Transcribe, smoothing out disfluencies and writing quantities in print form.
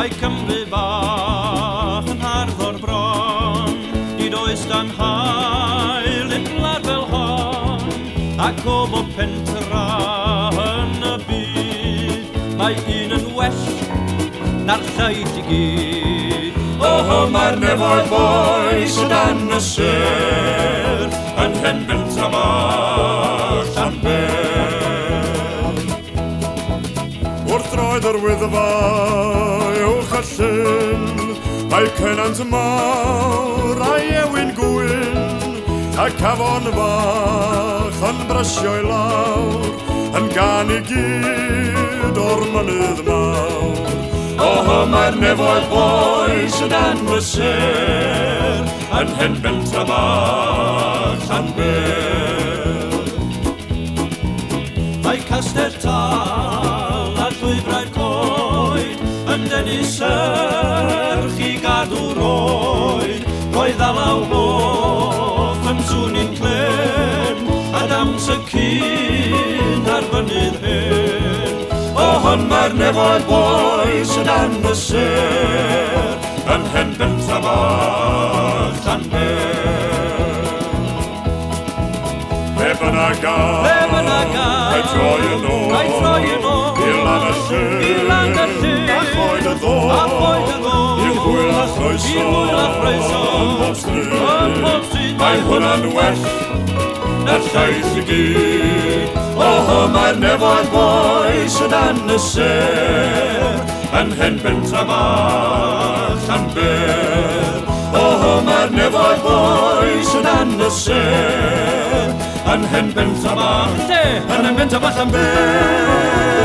Mae Cymru bach yn hardd o'r bron, nid oes dan hael unlar fel hon, ac o bob pentra yn y byd, mae un yn well na'r llaeth i gyd. Mae'r nefoedd boes o dan y sêr, yn hen bentra bach Llanber. Wrth droed yr wyddfa uwch y llyn, mae cynant mawr a ewin gwyn, ac afon fach yn brysio i lawr, yn gan i gyd o'r mynydd mawr. Mae'r nefoedd boes o dan y sêr, yn hen bentra bach Llanber. Mae castell tal a llwybrau'r coed yn denu serch i gadw'r oed, roedd alaw hoff yn sŵn i'n clen, a dawns y cyn ar fynydd hen. Mae'r nefoedd boes o dan y sêr, yn hen bentra bach Llanber. Be bynnag ai troi yn ôl, i lan y llyn, a choed y ddo, i'r hwyl a chroeso, ym mhob stryd, mae hwnna'n well na'r llaeth i gyd. Mae'r nefoedd boes o dan y sêr, yn hen bentra bach Llanber. Mae'r nefoedd boes o dan y sêr, yn hen bentra bach Llanber.